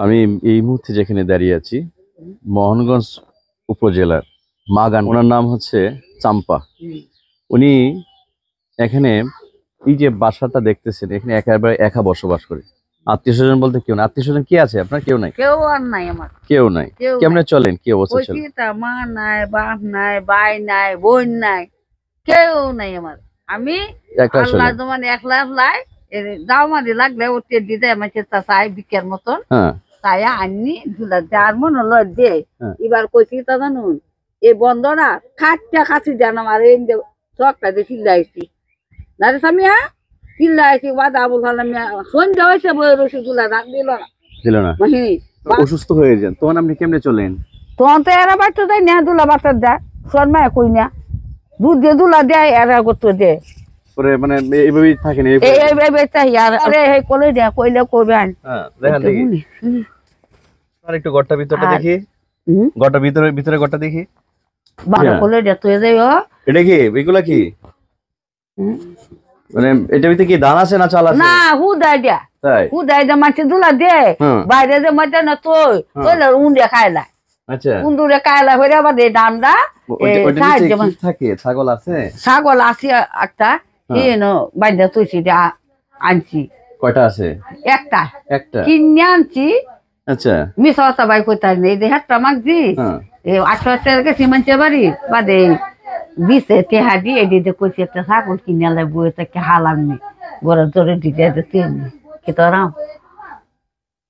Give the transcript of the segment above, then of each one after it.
আমি এই মুহূর্তে যেখানে দাঁড়িয়ে আছি মোহনগঞ্জ উপজেলার মাগান, ওনার নাম হচ্ছে চাম্পা। উনি এখানে এই যে বাসাটা দেখতেছেন, এখানে একেবারে একা বসবাস করে। আত্মীয় স্বজন বলতে কেউ না। আত্মীয় স্বজন কি আছে আপনার? কেউ নাই? কেউ আর নাই আমার, কেউ নাই। কেমনে চলেন? কি অবস্থা চলে? মা নাই, বাপ নাই, ভাই নাই, বোন নাই, কেউ নাই আমার। আমি আল্লাহ তোমার একলা লাই দাও মারি লাগলে ওতে দিতে আমার চেষ্টা চাই বিকের মতন। তাই আনি দুলা যার মনে লয় দে। এবার কইছি তা জানুন এই বন্ধনা খাটটা খাসি দেন আমার এই চকটা দিয়ে চিল্লাইছি না রে সামিয়া, চিল্লাইছি বাদা বললাম সন্ধ্যা হয়েছে বই রসি দুলা দিল না, দিল না। অসুস্থ হয়ে যান তখন আপনি কেমনে চলেন? তখন তো এরা বাচ্চা দেয় না, দুলা বাচ্চা দেয় শর্মায় কই না, দুধ দিয়ে দুলা দেয় এরা করতে দেয় পরে মানে এইভাবেই থাকেন। এইভাবে চাই আর আরে হে কলে দেয় কইলে করবেন। দেখেন দেখি আর একটু গড়টা ভিতরটা দেখি, গড়টা ভিতরে ভিতরে গড়টা দেখি। ভালো কলে দেয় তুই যাই। এটা কি এগুলা কি মানে এটা ভিতরে কি ধান আছে না চাল আছে? না হুদাই দেয়, তাই হুদাই দেয় মাছে দুলা দেয় বাইরে যে মজা না তুই কইলে উন্ডে খাইলা। আচ্ছা উন্দুরে খাইলা হইরে আবার এই ডান্ডা থাকে। ছাগল আছে? ছাগল আছে একটা বাইরে তুইছি আনছি। কয়টা আছে? একটা একটা কিনে আনছি। আচ্ছা মিশা কথা বাই কইতাই নেই দেহাটা মাগছি 800 টাকা গেছি মানুষের বাড়ি বাদে দিছে টেহা দিয়ে দিতে কইছি একটা ছাগল কিনে লাই বই তাকে হালাম নি গড়ে ধরে দিতে তেমনি কি তোরাম।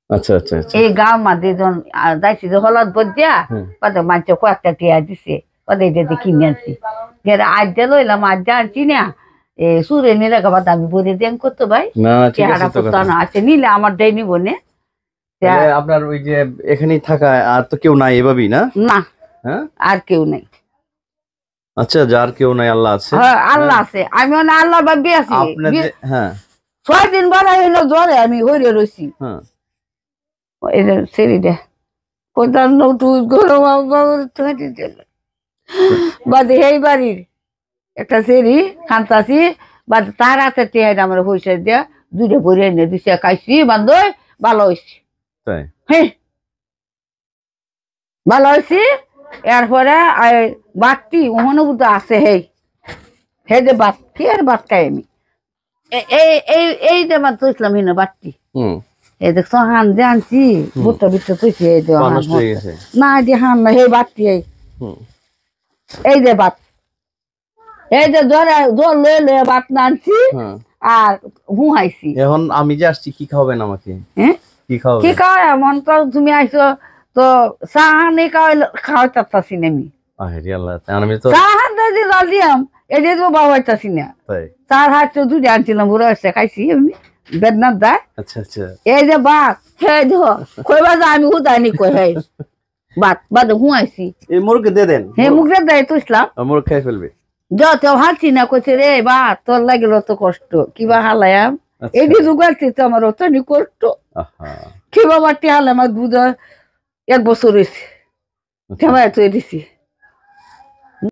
আচ্ছা আচ্ছা এই গাঁও মাঝে যখন যাইছি যে হলদ বদিয়া বাদে মানুষ কয়েকটা টেহা দিছে বাদে এটা কিনে আনছি। আজ দিয়ে লইলাম আজ দিয়ে আনছি না সুরে নিলে গাবার দামি বলে দেন করতো ভাই না আছে নিলে আমার দেয় নিব নে। আপনার ওই যে এখানেই থাকা আর তো কেউ নাই এভাবেই না? না আর কেউ নাই। আচ্ছা যার কেউ নাই আল্লাহ আছে। আল্লাহ আছে, আমি আল্লাহ ভাবি আছি। 6 দিন বেলা হইলো জ্বরে আমি হইরে রয়েছি। সেরিটা কোথাও নটু গরম বাদে এই বাড়ির একটা সেরি খান্তাছি বাদে তার হাতে টেহাই আমার পয়সা দিয়া দুটো ভরে এনে দিছে খাইছি বান্ধব ভালো হয়েছি। হ্যাঁ ভালো হয়েছি। এরপরে বাটটি অনুভূত আছে হেই হে যে বাট কি আর বাট খাই আমি এই যে মাত্র ইসলাম হিনা বাটটি এই দেখ হান যে আনছি বুটটা বিটটা তুইছি এই যে না যে হান না হে বাটটি এই যে বাট এই যে জ্বর জ্বর লয়ে লয়ে বাট না আনছি আর হুহাইছি। এখন আমি যে আসছি কি খাওয়াবেন আমাকে? কি খাওয়াবেন? কি খাওয়া এমন তো তুমি আইছো তো চাহানি খাওয়াইতাছি না আমি চাহান যদি দিয়াম এই যে তো বাবাইতাছি না চার হাত তো দুধ আনছিলাম বুড়ো হচ্ছে খাইছি এমনি বেদনার দায়। আচ্ছা আচ্ছা এই যে বাঘ হে কইবা যে আমি হুদাইনি কই হে বাদ বাদ হুয়াইছি এই মুরগে দিয়ে দেন। হে মুখে দেয় তো ইসলাম মুরগ খাই ফেলবে যত হাঁটছি না কইছে রে বা তোর লাগিল তো কষ্ট কিবা হালায়াম এই যে জুগালছি তো আমার অতনি কষ্ট কি বাবা টি হালে আমার দুধ 1 বছর হয়েছে তুই দিছি।